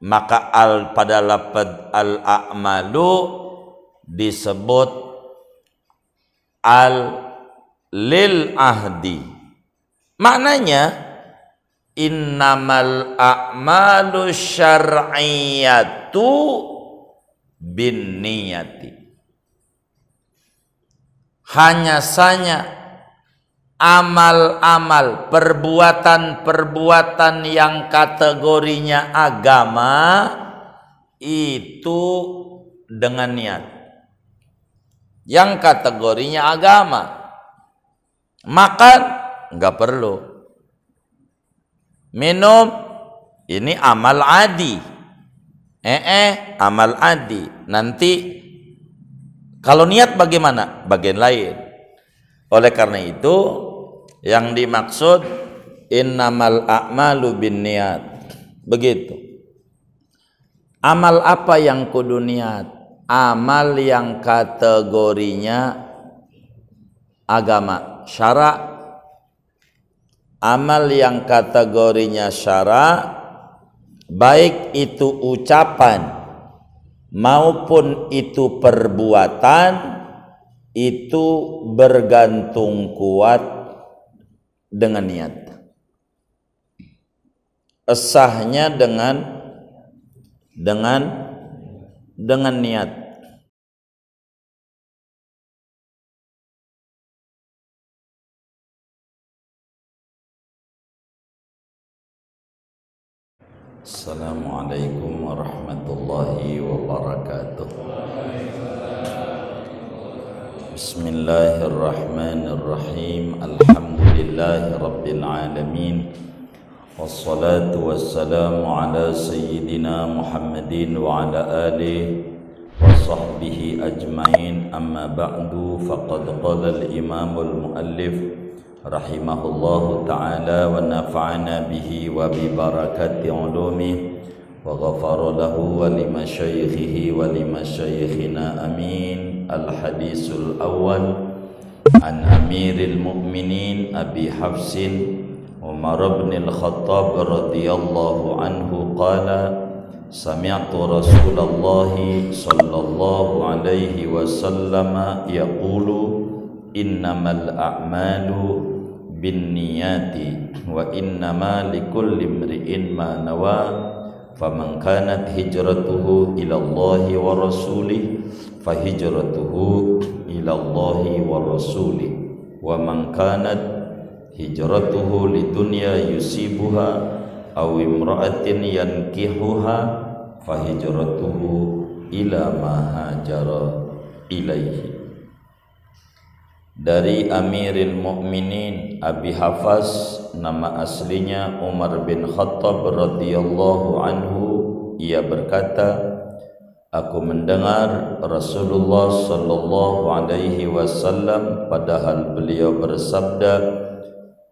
maka pada lafaz al-a'malu disebut lil ahdi. Maknanya innamal a'malu syar'iyyatu bin niyati. Hanya saja amal-amal, perbuatan-perbuatan yang kategorinya agama itu dengan niat. Yang kategorinya agama, makan nggak perlu, minum ini amal adi, amal adi. Nanti kalau niat bagaimana? Bagian lain. Oleh karena itu yang dimaksud innamal a'malu binniyat. Begitu. Amal apa yang kudu niat? Amal yang kategorinya agama, syara. Amal yang kategorinya syara, baik itu ucapan maupun itu perbuatan, itu bergantung kuat dengan niat. Sahnya dengan niat. Assalamualaikum warahmatullahi wabarakatuh. Bismillahirrahmanirrahim. Alhamdulillahi rabbil alamin. Wassalatu wassalamu ala sayyidina Muhammadin wa ala alihi wa sahbihi ajmain. Amma ba'du, faqad qala al-imam al-muallif rahimahullahu ta'ala wa nafa'ana bihi wa bi barakati ulumih wa ghafara lahu wa li masyayikhihi wa li masyayikhina amin. Al-hadisul awal an amiril mu'minin Abi Hafsin Umar bin al-Khattab radhiyallahu anhu qala sami'tu Rasulullah sallallahu alaihi wasallam yaqulu innamal a'malu binniyati wa innama likulli imri'in ma nawa faman kanat hijratuhu ila Allahi wa rasulih fahijratuhu ila Allahi wa rasulih wa man kanat hijratuhu lidunya yusibuha aw imra'atin yankihuha fahijratuhu ila ma hajara ilaihi. Dari Amiril Mukminin Abi Hafs, nama aslinya Umar bin Khattab radhiyallahu anhu, ia berkata, aku mendengar Rasulullah sallallahu alaihi wasallam padahal beliau bersabda,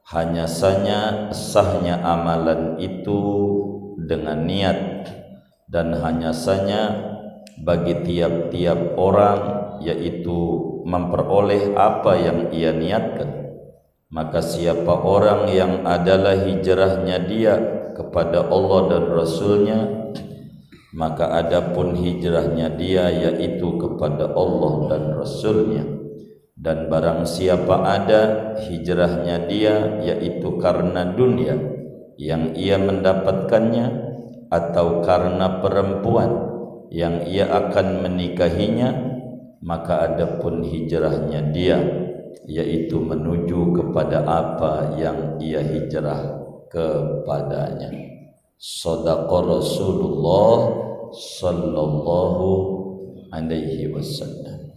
hanya saja sahnya amalan itu dengan niat, dan hanya saja bagi tiap-tiap orang yaitu memperoleh apa yang ia niatkan. Maka siapa orang yang adalah hijrahnya dia kepada Allah dan Rasulnya, maka adapun hijrahnya dia yaitu kepada Allah dan Rasulnya. Dan barang siapa ada hijrahnya dia yaitu karena dunia yang ia mendapatkannya, atau karena perempuan yang ia akan menikahinya, maka adapun hijrahnya dia yaitu menuju kepada apa yang ia hijrah kepadanya. Shadaqa Rasulullah sallallahu alaihi wasallam.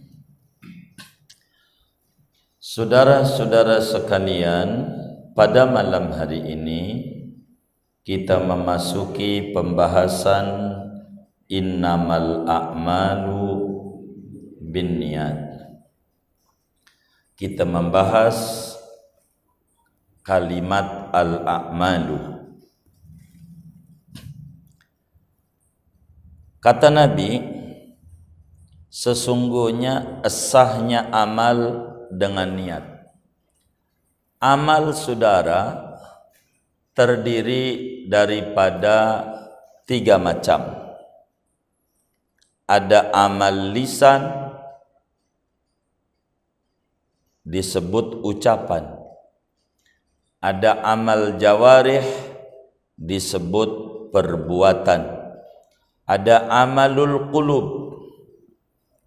Saudara-saudara sekalian, pada malam hari ini kita memasuki pembahasan innamal a'malu binniyat. Kita membahas kalimat al-a'malu. Kata Nabi, sesungguhnya sahnya amal dengan niat. Amal, saudara, terdiri daripada tiga macam. Ada amal lisan, disebut ucapan. Ada amal jawarih, disebut perbuatan. Ada amalul qulub,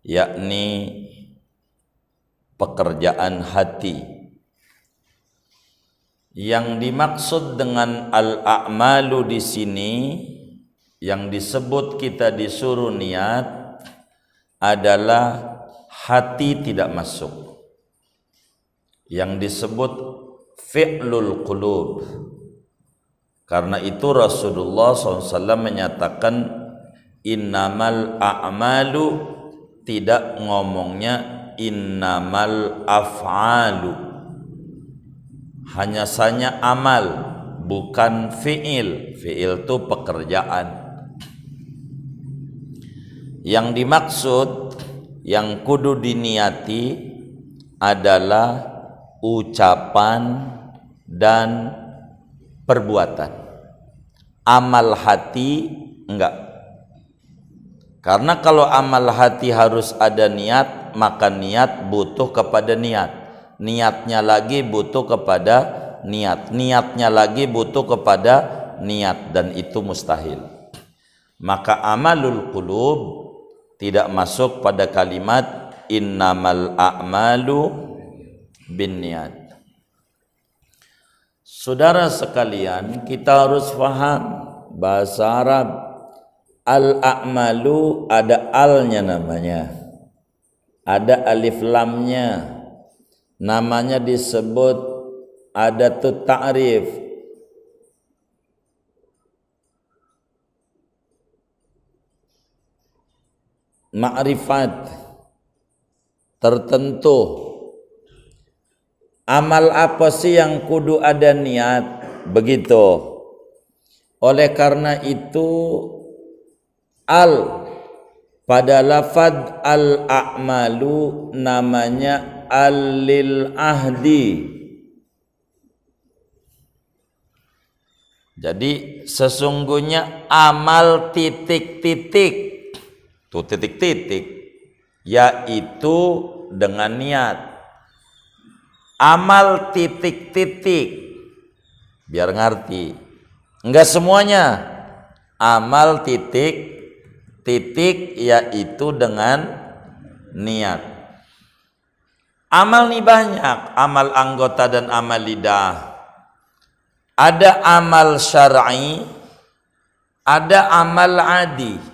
yakni pekerjaan hati. Yang dimaksud dengan al-a'malu di sini, yang disebut kita disuruh niat adalah hati tidak masuk. Yang disebut fi'lul qulub. Karena itu Rasulullah SAW menyatakan innamal a'malu, tidak ngomongnya innamal af'alu. Hanya saja amal, bukan fi'il. Fi'il itu pekerjaan. Yang dimaksud, yang kudu diniati adalah ucapan dan perbuatan. Amal hati enggak. Karena kalau amal hati harus ada niat, maka niat butuh kepada niat. Niatnya lagi butuh kepada niat. Niatnya lagi butuh kepada niat, dan itu mustahil. Maka amalul qulub tidak masuk pada kalimat innamal a'malu binniyat. Saudara sekalian, kita harus paham bahasa Arab. Al-a'malu ada alnya namanya, ada alif lamnya, namanya disebut adatut ta'rif. Ma'rifat tertentu. Amal apa sih yang kudu ada niat? Begitu. Oleh karena itu al pada lafad al-a'malu namanya al-lil ahdi. Jadi sesungguhnya amal titik-titik, tuh titik-titik, yaitu dengan niat. Amal titik-titik, biar ngerti, enggak semuanya. Amal titik-titik yaitu dengan niat. Amal nih banyak, amal anggota dan amal lidah. Ada amal syar'i, ada amal adi.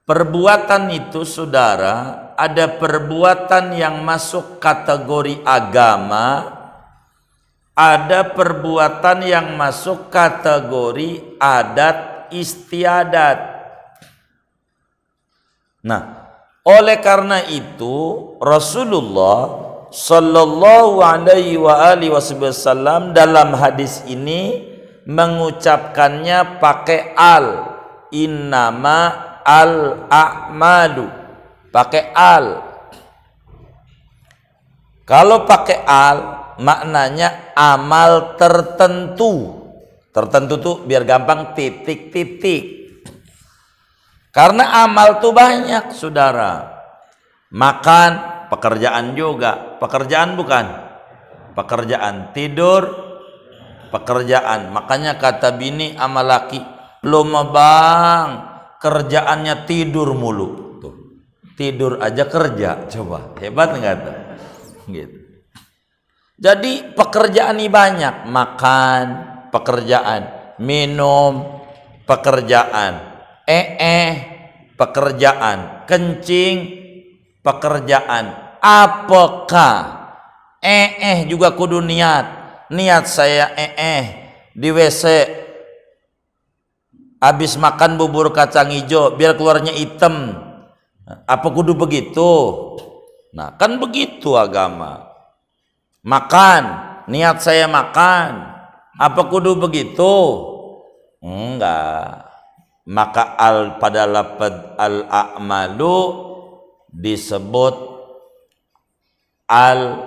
Perbuatan itu saudara, ada perbuatan yang masuk kategori agama, ada perbuatan yang masuk kategori adat istiadat. Nah, oleh karena itu Rasulullah Sallallahu alaihi wasallam dalam hadis ini mengucapkannya pakai al, innama al-a'malu, pakai al. Kalau pakai al maknanya amal tertentu. Tertentu tuh biar gampang titik-titik. Karena amal tuh banyak saudara. Makan pekerjaan juga, pekerjaan bukan? Pekerjaan. Tidur pekerjaan. Makanya kata bini sama laki, "Lo mah bang, kerjaannya tidur mulu." Tuh. Tidur aja kerja, coba. Hebat enggak tuh? Gitu. Jadi pekerjaan ini banyak. Makan, pekerjaan. Minum, pekerjaan. Pekerjaan. Kencing, pekerjaan. Apakah juga kudu niat. Niat saya di WC habis makan bubur kacang hijau biar keluarnya hitam. Apa kudu begitu? Nah, kan begitu agama. Makan, niat saya makan. Apa kudu begitu? Enggak. Maka pada lafaz al-a'malu disebut al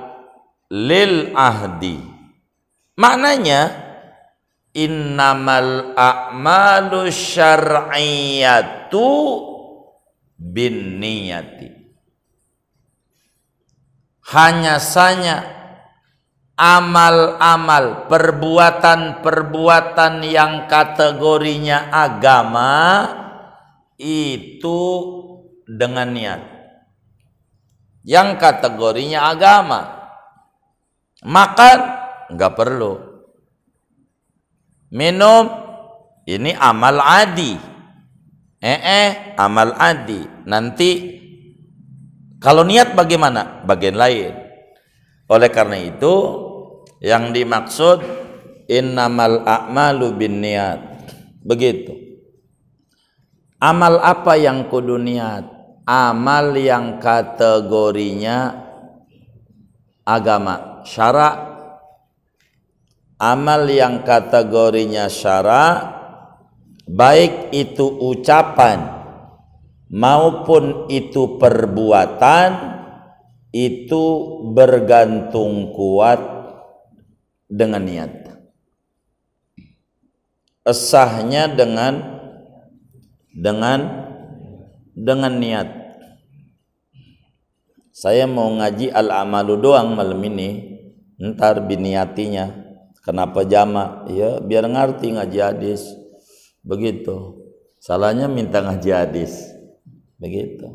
lil ahdi. Maknanya innamal a'malu syar'iyatu binniyati. Hanya saja amal-amal, perbuatan-perbuatan yang kategorinya agama itu dengan niat. Yang kategorinya agama, makan nggak perlu, minum ini amal adi, amal adi. Nanti kalau niat bagaimana? Bagian lain. Oleh karena itu yang dimaksud innamal a'malu binniyat. Begitu. Amal apa yang kudu niat? Amal yang kategorinya agama, syara'. Amal yang kategorinya syara', baik itu ucapan maupun itu perbuatan, itu bergantung kuat dengan niat. Sahnya dengan niat. Saya mau ngaji al-amalu doang malam ini, ntar biniatinya. Kenapa jama? Ya biar ngerti ngaji hadis. Begitu. Salahnya minta ngaji hadis. Begitu.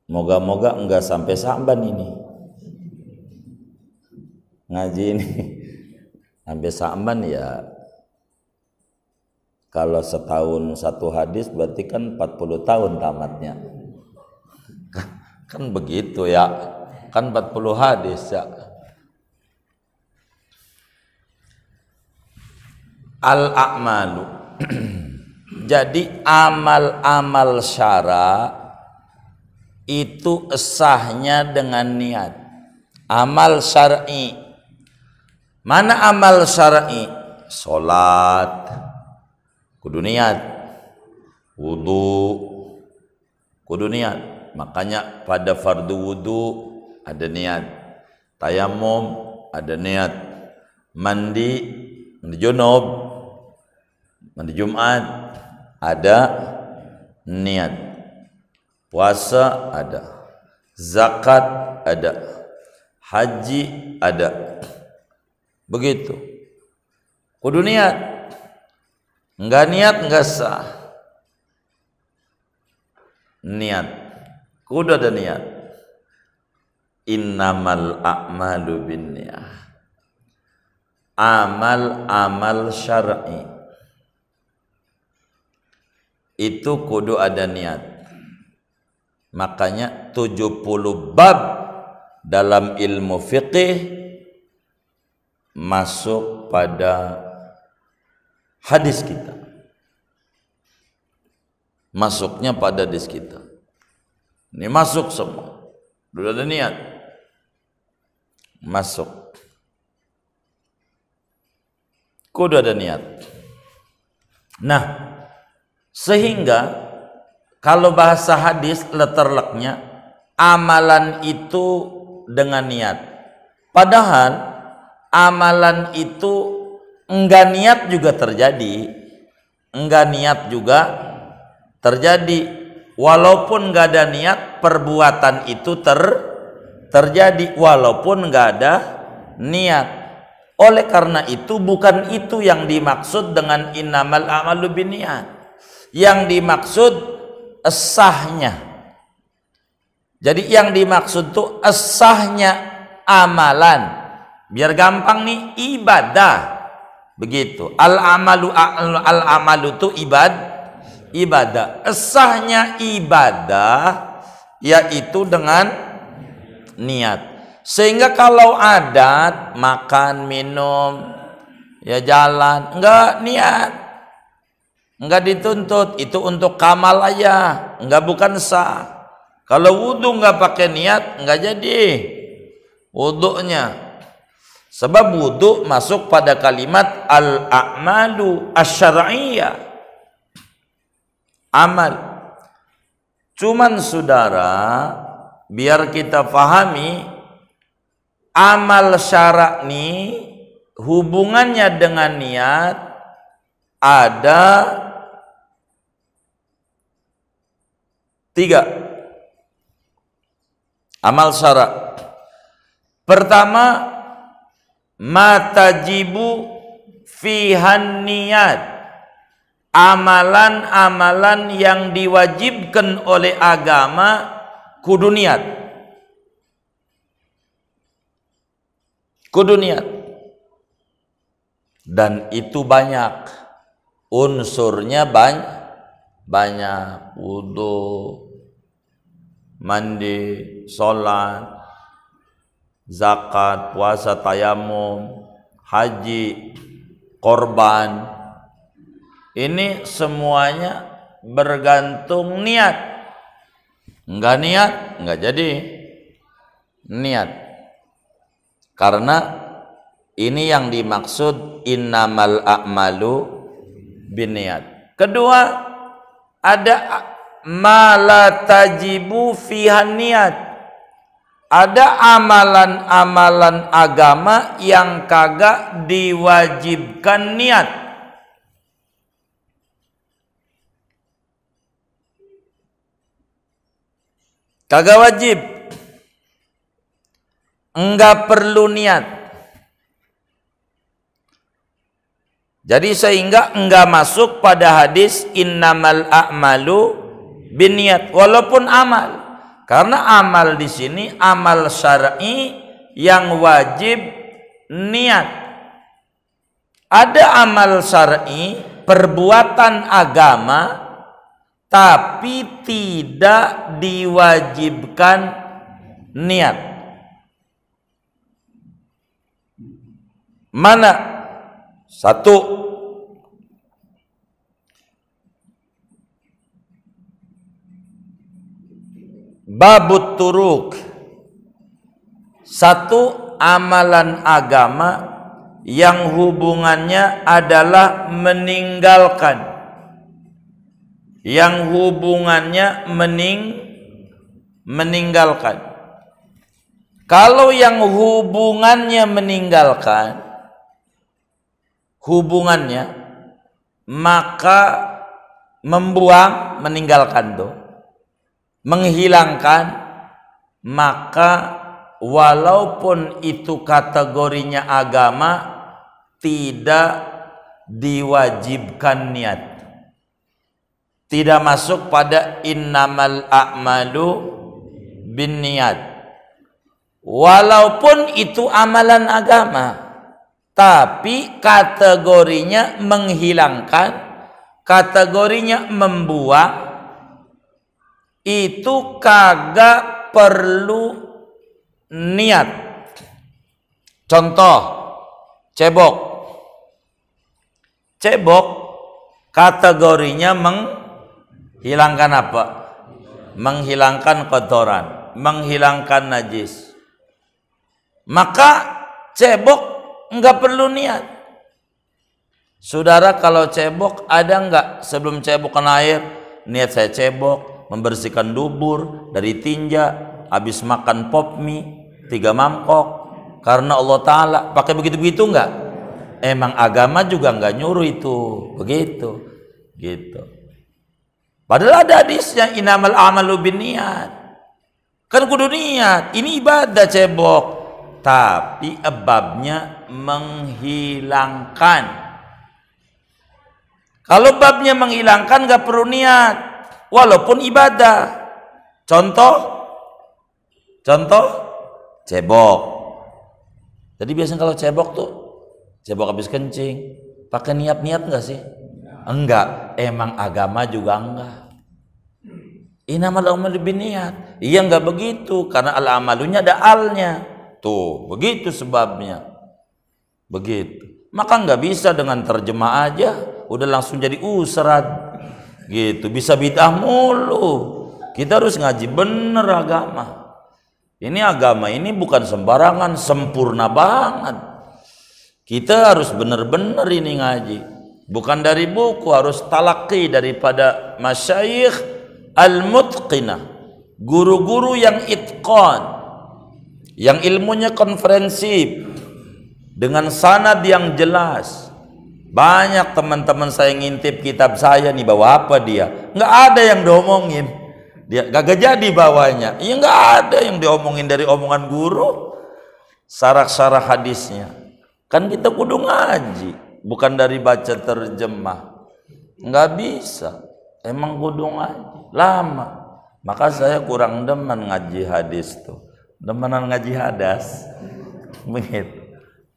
Moga-moga enggak sampai Sa'ban ini. Ngaji ini sampai Sa'ban ya. Kalau setahun satu hadis berarti kan 40 tahun tamatnya. Kan begitu ya. Kan 40 hadis ya. Al-a'malu. Jadi amal-amal syara itu sahnya dengan niat. Amal syar'i. Mana amal syar'i? Salat kudu niat, wudu kudu niat. Makanya pada fardu wudu ada niat, tayamum ada niat, mandi junub, mandi Jumat ada niat, puasa ada, zakat ada, haji ada. Begitu. Kudu niat. Enggak niat enggak sah. Niat. Kudu ada niat. Innamal a'malu binniyah. Amal syar'i itu kudu ada niat. Makanya 70 bab dalam ilmu fiqih masuk pada hadis kita. Masuknya pada hadis kita. Ini masuk semua. Sudah ada niat. Masuk. Kudu ada niat. Nah, sehingga kalau bahasa hadis letterleknya amalan itu dengan niat. Padahal amalan itu enggak niat juga terjadi. Enggak niat juga terjadi. Walaupun enggak ada niat, perbuatan itu terjadi walaupun enggak ada niat. Oleh karena itu bukan itu yang dimaksud dengan innamal a'malu binniyat. Yang dimaksud sahnya. Jadi yang dimaksud itu sahnya amalan. Biar gampang nih, ibadah. Begitu. Al-amalu itu ibadah. Sahnya ibadah yaitu dengan niat. Sehingga kalau adat makan, minum, ya jalan, enggak niat. Enggak dituntut, itu untuk kamal aja, enggak bukan sah. Kalau wudu enggak pakai niat, enggak jadi wudunya. Sebab wudu masuk pada kalimat al-a'malu asy-syar'iyyah. Amal. Cuman saudara, biar kita pahami amal syara' ini hubungannya dengan niat ada 3 amal syarak. Pertama, matajibu fihan niat, amalan-amalan yang diwajibkan oleh agama kudu niat. Kudu niat. Dan itu banyak. Unsurnya banyak. Wudu, mandi, sholat, zakat, puasa, tayamum, haji, korban. Ini semuanya bergantung niat. Enggak niat, enggak jadi niat. Karena ini yang dimaksud innamal a'malu binniyat. Kedua, ada mala tajibu fihan niat. Ada amalan-amalan agama yang kagak diwajibkan niat. Kagak wajib. Enggak perlu niat. Jadi sehingga enggak masuk pada hadis innamal a'malu binniyat, walaupun amal. Karena amal di sini amal syar'i yang wajib niat. Ada amal syar'i, perbuatan agama, tapi tidak diwajibkan niat. Mana? 1, babut turuk. 1, amalan agama yang hubungannya adalah meninggalkan. Yang hubungannya meninggalkan. Kalau yang hubungannya meninggalkan, hubungannya, maka membuang, meninggalkan tuh, menghilangkan, maka walaupun itu kategorinya agama, tidak diwajibkan niat. Tidak masuk pada innamal a'malu binniyat. Walaupun itu amalan agama, tapi kategorinya menghilangkan, kategorinya membuang, itu kagak perlu niat. Contoh, cebok. Cebok kategorinya menghilangkan apa? Menghilangkan kotoran, menghilangkan najis. Maka cebok enggak perlu niat. Saudara, kalau cebok ada enggak sebelum cebok kena air niat saya cebok, membersihkan dubur dari tinja, habis makan pop mie 3 mangkok karena Allah Ta'ala, pakai begitu-begitu enggak? Emang agama juga enggak nyuruh itu begitu gitu. Padahal ada hadisnya innamal a'malu binniyat. Kan kudu niat. Ini ibadah cebok, tapi babnya menghilangkan. Kalau babnya menghilangkan enggak perlu niat, walaupun ibadah. Contoh cebok. Jadi biasanya kalau cebok tuh, cebok habis kencing, pakai niat enggak sih? Enggak. Emang agama juga enggak. Innamal a'malu binniyat. Iya enggak begitu, karena al-amalunya ada alnya. Tuh, begitu sebabnya. Begitu. Maka enggak bisa dengan terjemah aja udah langsung jadi usrat. Gitu, bisa bid'ah mulu. Kita harus ngaji bener agama. Ini agama ini bukan sembarangan, sempurna banget. Kita harus bener-bener ini ngaji. Bukan dari buku, harus talaqi daripada masyayikh al-mutqinah, guru-guru yang itqan, yang ilmunya konferensif, dengan sanad yang jelas. Banyak teman-teman saya ngintip kitab saya nih, bawa apa dia? Nggak ada yang diomongin. Dia gak jadi bawanya. Ya nggak ada yang diomongin dari omongan guru. Sarah-sarah hadisnya. Kan kita kudu ngaji, bukan dari baca terjemah. Nggak bisa. Emang kudu ngaji. Lama. Maka saya kurang demen ngaji hadis tuh. Demenan ngaji hadas.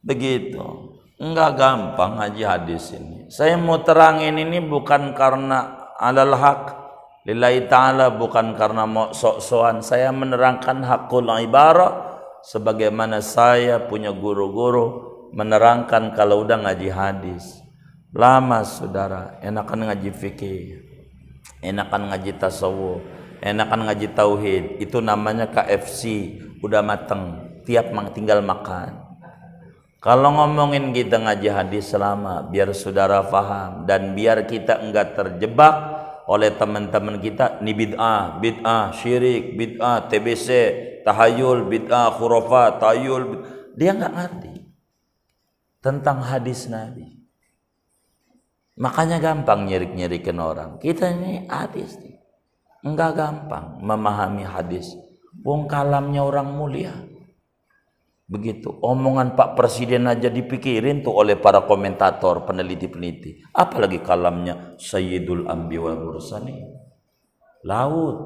Begitu. Enggak gampang ngaji hadis ini. Saya mau terangin ini bukan karena alal haq lillahi ta'ala, bukan karena mau sok-sokan. Saya menerangkan hakul ibarah sebagaimana saya punya guru-guru menerangkan kalau udah ngaji hadis. Lama saudara, enakan ngaji fikih, enakan ngaji tasawuf, enakan ngaji tauhid. Itu namanya KFC, udah mateng, tiap tinggal makan. Kalau ngomongin kita ngaji hadis selama, biar saudara paham dan biar kita enggak terjebak oleh teman-teman kita ini bid'ah, syirik, bid'ah, TBC, tahayul, bid'ah, khurafat, tayul. Dia enggak ngerti tentang hadis Nabi. Makanya gampang nyirik-nyirikin orang. Kita ini hadis nih. Enggak gampang memahami hadis. Wong kalamnya orang mulia. Begitu, omongan Pak Presiden aja dipikirin tuh oleh para komentator, peneliti-peneliti. Apalagi kalamnya Sayyidul Anbiya wal Mursalin. Laut.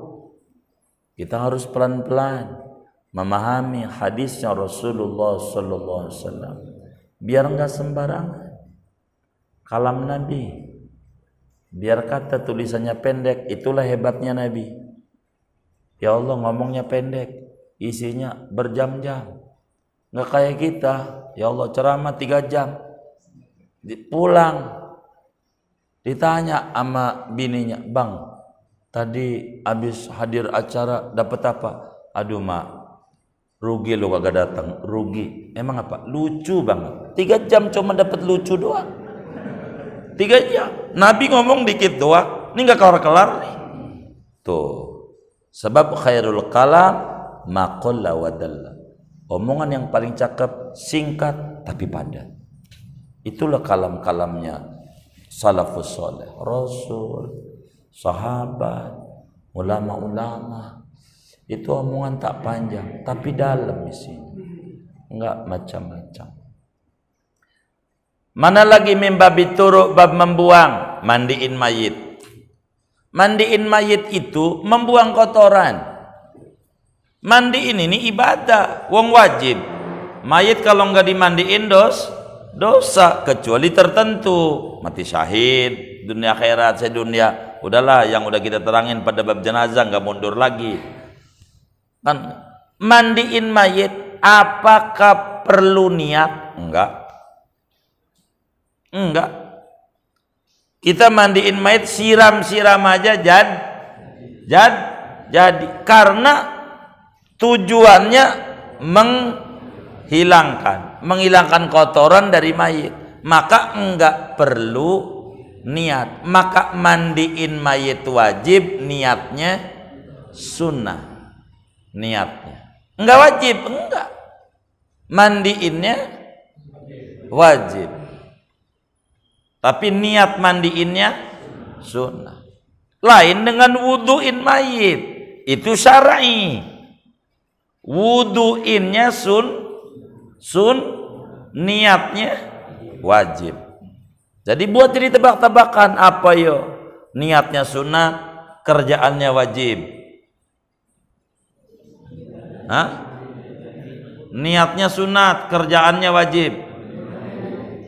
Kita harus pelan-pelan memahami hadisnya Rasulullah sallallahu alaihi wasallam. Biar enggak sembarangan. Kalam Nabi. Biar kata tulisannya pendek, itulah hebatnya Nabi. Ya Allah ngomongnya pendek, isinya berjam-jam. Nggak kayak kita, ya Allah ceramah 3 jam, pulang ditanya sama bininya, bang tadi habis hadir acara dapat apa? Aduh mak, rugi lo kagak datang. Rugi, emang apa? Lucu banget, 3 jam cuma dapat lucu doang. 3 jam, Nabi ngomong dikit doang, ini nggak kelar-kelar nih. Tuh, sebab khairul kalam ma qalla wa dalla. Omongan yang paling cakep, singkat tapi padat. Itulah kalam-kalamnya salafus soleh, Rasul, sahabat, ulama-ulama. Itu omongan tak panjang, tapi dalam isinya. Enggak macam-macam. Mana lagi mimbabi turuk bab membuang, mandiin mayit. Mandiin mayit itu membuang kotoran. Mandiin ini ibadah, wong wajib. Mayit kalau nggak dimandiin dosa, kecuali tertentu, mati syahid, dunia akhirat, sedunia. Udahlah, yang udah kita terangin pada bab jenazah, nggak mundur lagi. Kan mandiin mayit, apakah perlu niat? Enggak. Kita mandiin mayit siram-siram aja jadi karena tujuannya menghilangkan kotoran dari mayit, maka enggak perlu niat. Maka mandiin mayit wajib, niatnya sunnah. Niatnya enggak wajib, enggak. Mandiinnya wajib, tapi niat mandiinnya sunnah. Lain dengan wuduin mayit, itu syar'i. Wuduinnya niatnya wajib. Jadi buat jadi tebak-tebakan apa yo? Niatnya sunat, kerjaannya wajib. Hah? Niatnya sunat, kerjaannya wajib.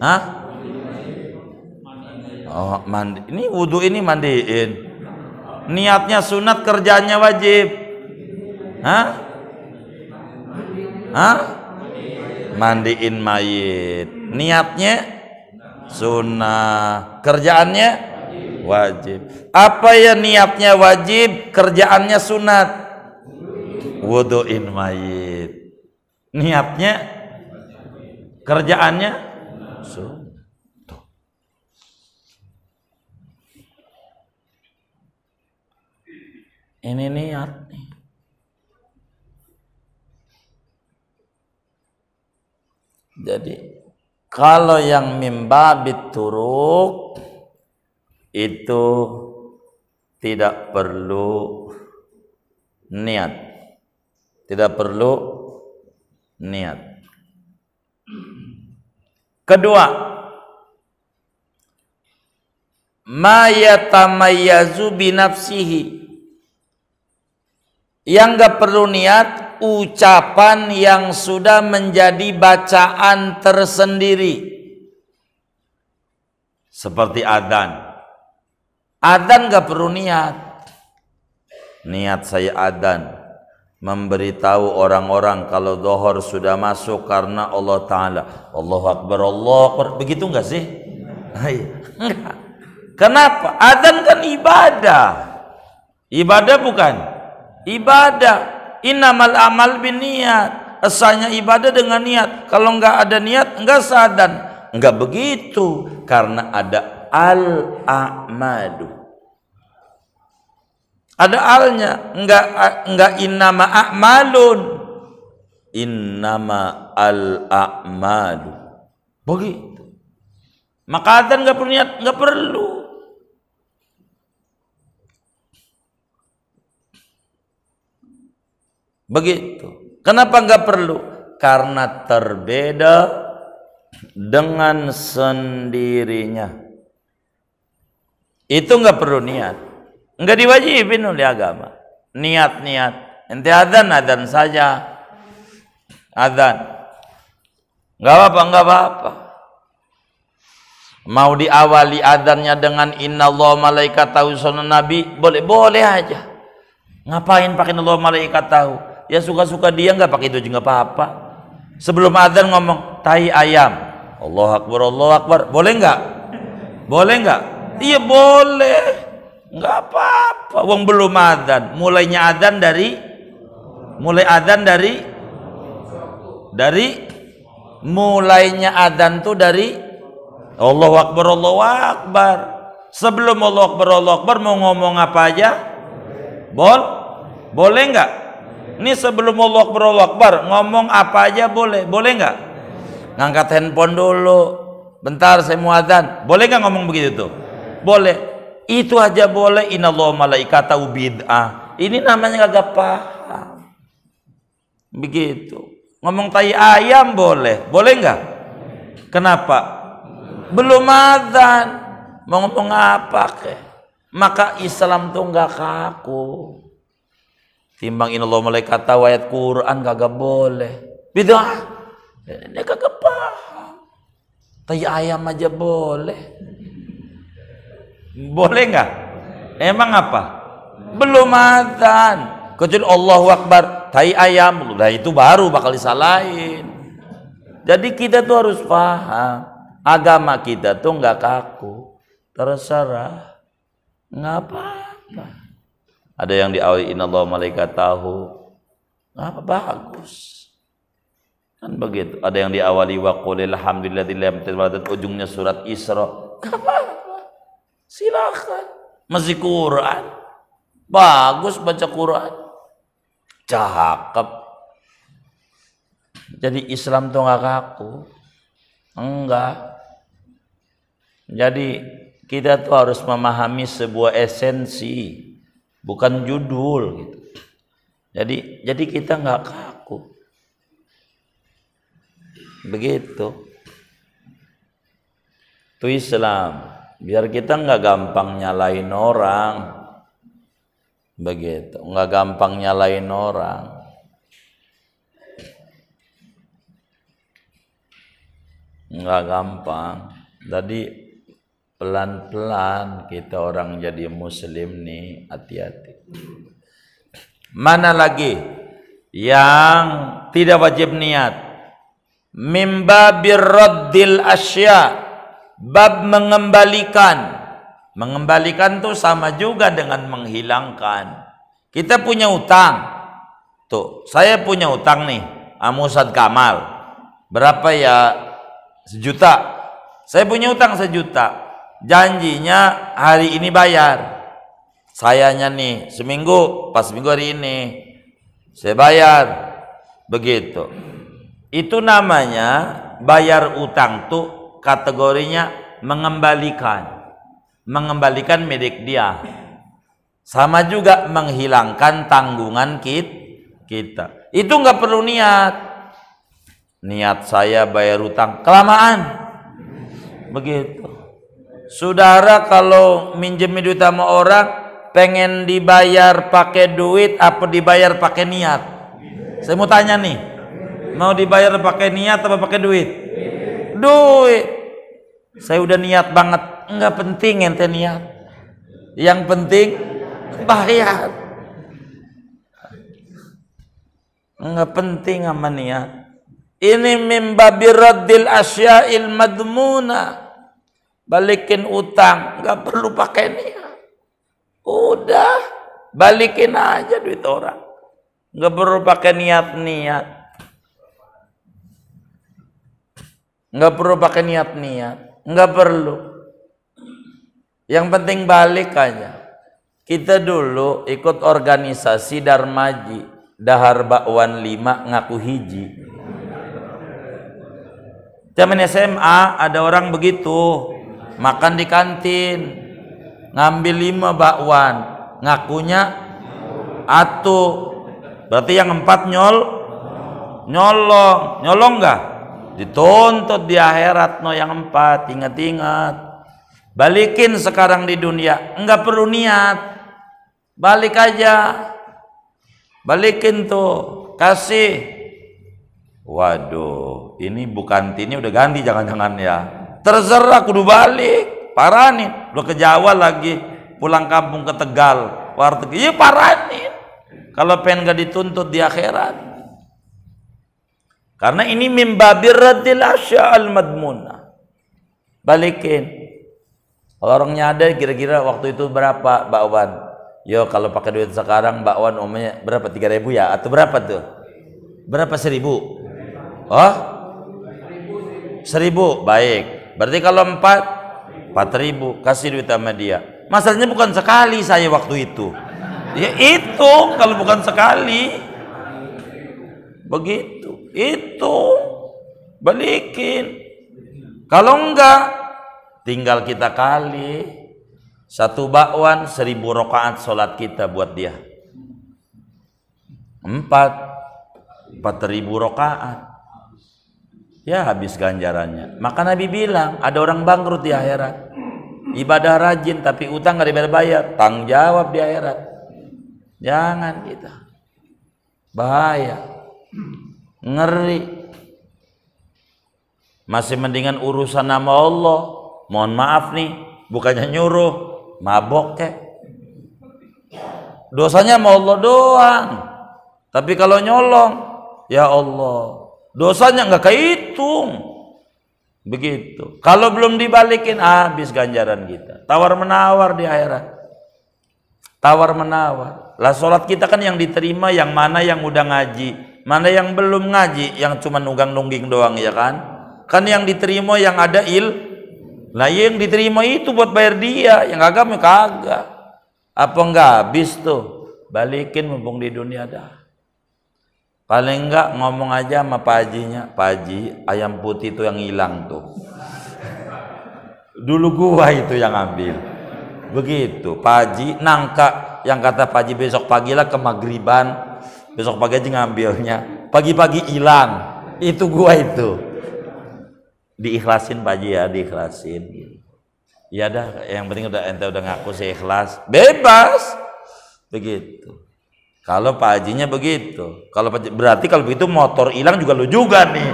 Hah? Oh, mandi. Ini wudu ini mandiin. Niatnya sunat, kerjaannya wajib. Hah? Mandiin mayit, niatnya sunnah, kerjaannya wajib. Apa ya niatnya wajib, kerjaannya sunat? Wuduin mayit, niatnya, kerjaannya sunnah. Ini niat nih. Jadi Kalau yang mimbabit turuk itu tidak perlu niat. Tidak perlu niat. Kedua, ma yatamayyazu binafsihi, yang gak perlu niat, ucapan yang sudah menjadi bacaan tersendiri, seperti adzan. Adzan gak perlu niat. Niat saya adzan memberitahu orang-orang kalau zuhur sudah masuk karena Allah Ta'ala. Allahu Akbar, Allahu Akbar. Begitu enggak sih? Enggak. Kenapa? Adzan kan ibadah. Ibadah bukan? Ibadah. Innamal amal binniyat. Asalnya ibadah dengan niat. Kalau enggak ada niat, enggak sadzan. Enggak begitu. Karena ada al-a'madu. Ada alnya, enggak innama a'malun, innama al-a'malu. Begitu. Maka adzan enggak perlu niat, enggak perlu. Begitu. Kenapa enggak perlu? Karena terbeda dengan sendirinya. Itu enggak perlu niat. Enggak diwajibin oleh agama. Niat-niat. Ente adzan saja. Adzan. Enggak apa-apa, enggak apa-apa. Mau diawali adzannya dengan innallaha malaikatahu yusholluna nabi, boleh aja. Ngapain pakai innallaha malaikatahu? Ya suka-suka dia, enggak pakai itu juga enggak apa-apa. Sebelum adzan ngomong tai ayam. Allahu Akbar, Allahu Akbar. Boleh enggak? Boleh enggak? Iya boleh. Enggak apa-apa, wong belum adzan. Mulai adzan dari mulainya adzan tuh dari Allahu Akbar, Allahu Akbar. Sebelum Allahu Akbar mau ngomong apa aja? Boleh enggak? Ini sebelum Allahu Akbar ngomong apa aja boleh? Boleh enggak? Ngangkat handphone dulu. Bentar saya mau adzan. Boleh enggak ngomong begitu tuh? Boleh. Itu aja boleh. Innallaha malaikatahu bid'ah. Ini namanya kagak paham. Begitu. Ngomong tai ayam boleh. Boleh enggak? Kenapa? Belum adzan. Mau ngomong apa ke? Maka Islam tuh enggak kaku. Timbang innallaha malaikatahu ayat Quran kagak boleh. Bid'ah. Ini kagak paham. Tai ayam aja boleh. Boleh nggak? Emang apa? Belum adzan. Kecuali Allahu Akbar, tai ayam, nah itu baru bakal disalahin. Jadi kita tuh harus paham, agama kita tuh nggak kaku, terserah, nggak apa-apa. Ada yang diawali innallaha malaikatahu, apa bagus, kan begitu. Ada yang diawali wa qulil hamdulillahilladzi ujungnya surat Isra, nggak apa-apa. Silakan. Masih Quran. Bagus baca Quran. Cakep. Jadi Islam tuh nggak kaku. Enggak. Jadi kita tuh harus memahami sebuah esensi, bukan judul gitu. Jadi kita nggak kaku. Begitu. Itu Islam. Biar kita nggak gampang nyalain orang, begitu, nggak gampang nyalain orang. Nggak gampang. Jadi pelan-pelan kita orang jadi muslim nih, hati-hati. Mana lagi yang tidak wajib niat? Mimbabir raddil asya, bab mengembalikan tuh sama juga dengan menghilangkan. Kita punya utang tuh, saya punya utang nih sama Ustadz Kamal, berapa ya? 1 juta. Saya punya utang 1 juta, janjinya hari ini bayar. Sayanya nih seminggu, pas seminggu hari ini saya bayar. Begitu. Itu namanya bayar utang tuh kategorinya mengembalikan milik dia. Sama juga menghilangkan tanggungan kita. Itu nggak perlu niat. Niat saya bayar utang kelamaan. Begitu. Saudara kalau minjem duit sama orang pengen dibayar pakai duit apa dibayar pakai niat? Saya mau tanya nih. Mau dibayar pakai niat apa pakai duit? Duit. Saya udah niat banget. Enggak penting ente niat. Yang penting bayar. Enggak penting sama niat. Ini min babi raddil asya'il madmuna. Balikin utang, enggak perlu pakai niat. Udah, balikin aja duit orang. Enggak perlu pakai niat-niat. Enggak perlu pakai niat-niat. Enggak perlu. Yang penting balik aja. Kita dulu ikut organisasi Darmaji, Dahar Bakwan 5 ngaku hiji. Zaman SMA ada orang begitu, makan di kantin, ngambil 5 bakwan, ngakunya atu. Berarti yang 4 nyolong nggak? Dituntut di akhirat no yang 4. Ingat-ingat. Balikin sekarang di dunia, enggak perlu niat. Balik aja. Balikin tuh, kasih. Waduh, ini bukan ini udah ganti jangan-jangan ya. Terserah kudu balik. Parah nih, udah ke Jawa lagi, pulang kampung ke Tegal. Warteg, iya parah nih. Kalau pengen gak dituntut di akhirat. Karena ini mimbabir radil asya'al madmuna. Balikin. Kalau orang nyadar kira-kira waktu itu berapa bakwan? Yo kalau pakai duit sekarang bakwan umumnya berapa? 3.000 ya? Atau berapa tuh? Berapa 1.000? Oh? 1.000, baik. Berarti kalau 4.000 kasih duit sama dia. Masalahnya bukan sekali saya waktu itu. Ya itu kalau bukan sekali. Begitu. Itu balikin. Kalau enggak tinggal kita kali 1 bakwan 1.000 rakaat sholat kita buat dia. 4.000 rakaat. Ya habis ganjarannya. Maka Nabi bilang ada orang bangkrut di akhirat. Ibadah rajin tapi utang gak dibayar. Tanggung jawab di akhirat. Jangan kita. Bahaya. Ngeri. Masih mendingan urusan nama Allah. Mohon maaf nih, bukannya nyuruh, mabok kek. Dosanya sama Allah doang. Tapi kalau nyolong, ya Allah, dosanya nggak kehitung. Begitu. Kalau belum dibalikin, habis ganjaran kita. Tawar menawar di akhirat. Tawar menawar. Lah sholat kita kan yang diterima, yang mana yang udah ngaji, mana yang belum ngaji, yang cuma nunggang-nungging doang ya kan? Kan yang diterima yang ada Nah yang diterima itu buat bayar dia, yang kagak mah kagak. Apa enggak habis tuh? Balikin mumpung di dunia dah. Paling enggak ngomong aja sama Pak Hajinya, Pak Haji ayam putih itu yang hilang tuh. Dulu gua itu yang ambil. Begitu, Pak Haji nangka yang kata Pak Haji besok pagi lah ke maghriban, besok pagi aja ngambilnya. Pagi-pagi hilang. Itu gua itu. Diikhlasin Pak Haji ya, diikhlasin. Ya dah, yang penting udah ente udah ngaku saya ikhlas, bebas. Begitu. Kalau Pak Hajinya begitu. Kalau berarti kalau begitu motor hilang juga lu juga nih.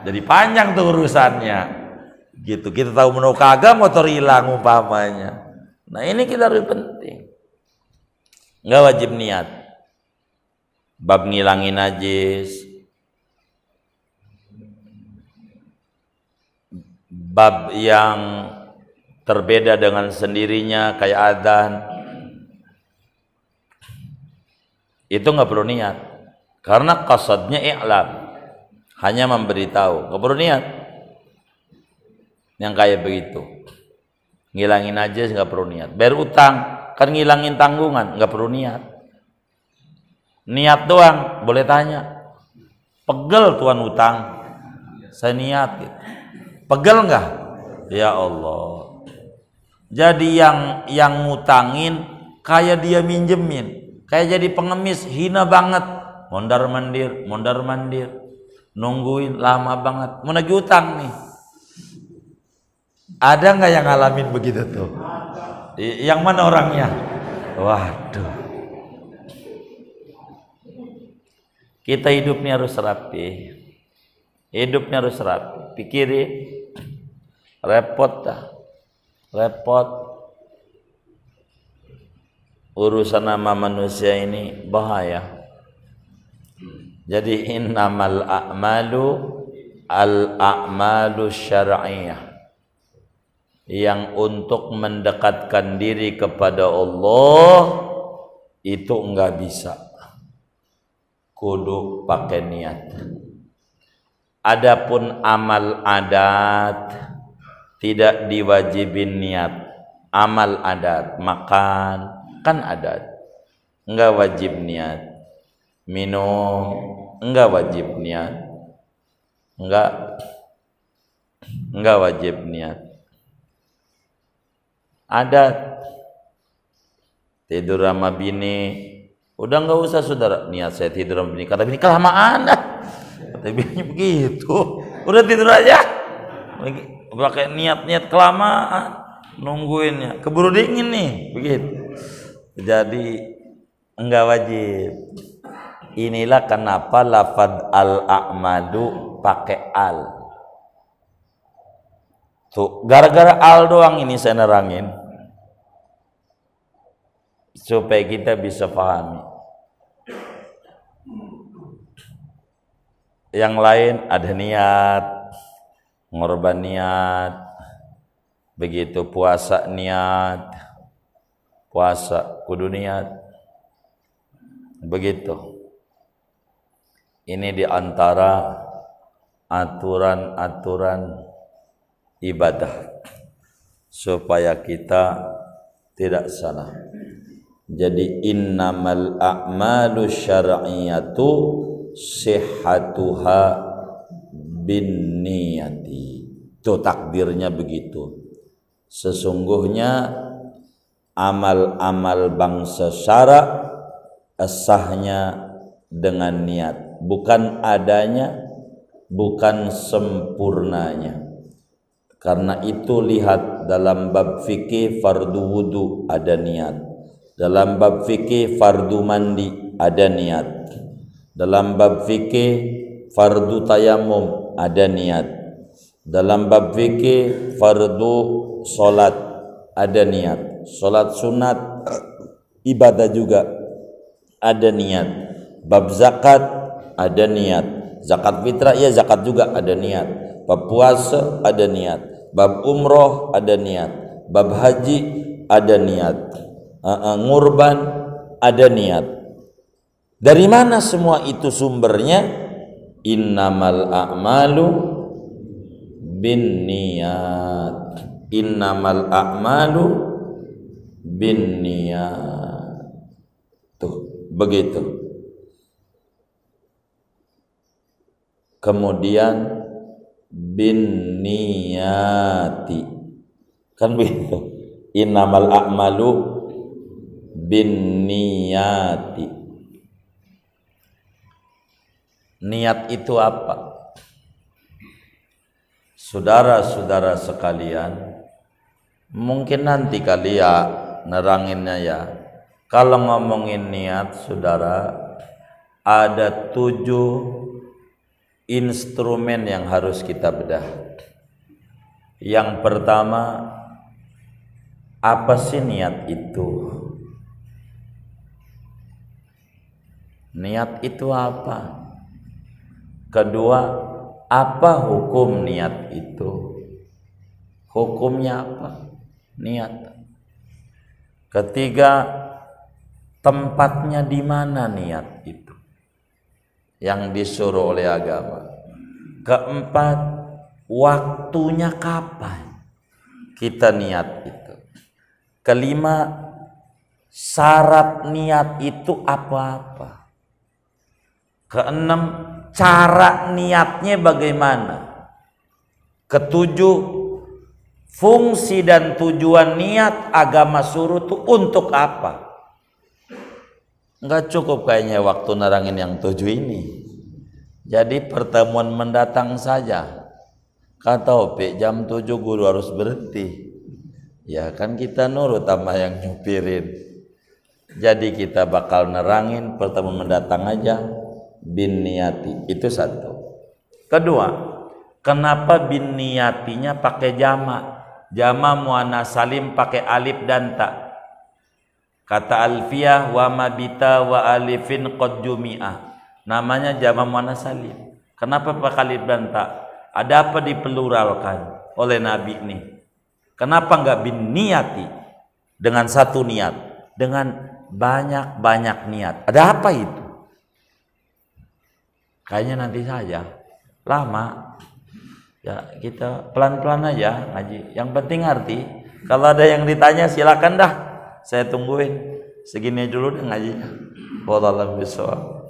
Jadi panjang tuh urusannya. Gitu. Kita tahu menu kagak motor hilang umpamanya. Nah, ini kita harus penting. Enggak wajib niat. Bab ngilangin najis. Bab yang terbeda dengan sendirinya kayak adzan itu nggak perlu niat karena qasadnya i'lam, hanya memberitahu, nggak perlu niat. Yang kayak begitu ngilangin aja nggak perlu niat. Bayar utang kan ngilangin tanggungan, nggak perlu niat. Niat doang. Boleh tanya, pegel tuan utang, saya niat gitu. Pegel nggak? Ya Allah. Jadi yang ngutangin kayak dia minjemin, kayak jadi pengemis, hina banget, mondar mandir, nungguin lama banget, mau nagih utang nih. Ada nggak yang ngalamin begitu tuh? Yang mana orangnya? Waduh. Kita hidupnya harus rapi. Hidupnya harus rapi. Pikirin. Repot dah. Repot. Urusan nama manusia ini bahaya. Jadi innamal a'malu syar'iyah. Yang untuk mendekatkan diri kepada Allah itu enggak bisa. Kudu pakai niat. Adapun amal adat tidak diwajibin niat. Amal adat, makan kan adat, enggak wajib niat. Minum enggak wajib niat. Enggak wajib niat. Adat tidur sama bini, udah nggak usah saudara, niat saya tidur sama bini, kata bini kelamaan dah, kata bini begitu, udah tidur aja, pakai niat kelamaan, nungguinnya, keburu dingin nih, begitu. Jadi enggak wajib. Inilah kenapa lafadz al-a'malu pakai al. Tuh, gara-gara al doang ini saya nerangin supaya kita bisa pahami. Yang lain ada niat, ngorban niat, begitu puasa niat, puasa kudu niat, begitu. Ini diantara aturan-aturan ibadah supaya kita tidak salah. Jadi innamal a'malu syar'iyatu sihhatuha bin niyati. Itu takdirnya begitu. Sesungguhnya amal-amal bangsa syara' sahnya dengan niat, bukan adanya, bukan sempurnanya. Karena itu lihat dalam bab fikih fardu wudu ada niat. Dalam bab fikih fardu mandi ada niat. Dalam bab fikih fardu tayamum ada niat. Dalam bab fikih fardu salat ada niat. Salat sunat ibadah juga ada niat. Bab zakat ada niat. Zakat fitrah ya zakat juga ada niat. Bab puasa ada niat. Bab umroh ada niat. Bab haji ada niat. Ngurban ada niat. Dari mana semua itu sumbernya? Innamal a'malu bin niyat. Innamal a'malu bin niyat. Tuh, begitu. Kemudian bin niyati. Kan begitu. Innamal a'malu bin niyati. Niat itu apa? Saudara-saudara sekalian, mungkin nanti kali ya neranginnya ya. Kalau ngomongin niat, saudara, ada 7 instrumen yang harus kita bedah. Yang pertama, apa sih niat itu? Niat itu apa? Kedua, apa hukum niat itu? Hukumnya apa? Niat. Ketiga, tempatnya di mana niat itu yang disuruh oleh agama. Keempat, waktunya kapan kita niat itu. Kelima, syarat niat itu apa-apa. Keenam, cara niatnya bagaimana. Ketujuh, fungsi dan tujuan niat agama suruh tuh untuk apa? Enggak cukup kayaknya waktu nerangin yang 7 ini. Jadi pertemuan mendatang saja. Kata Opik jam 7 guru harus berhenti. Ya kan kita nurut sama yang nyupirin. Jadi kita bakal nerangin pertemuan mendatang aja bin niyati. Itu satu. Kedua, kenapa bin niyatinya pakai jama? Jama muannas salim pakai alif dan ta. Kata Alfiyah wa mabita wa alifin qad jumi'ah. Namanya jama muannas salim. Kenapa pakai alif dan ta? Ada apa dipluralkan oleh Nabi ini? Kenapa enggak bin niyati dengan satu niat, dengan banyak-banyak niat? Ada apa itu? Kayaknya nanti saja, lama. Ya kita pelan-pelan aja ngaji. Yang penting ngerti. Kalau ada yang ditanya silakan dah, saya tungguin. Segini dulu deh ngajinya. Wallahu a'lam bishawab.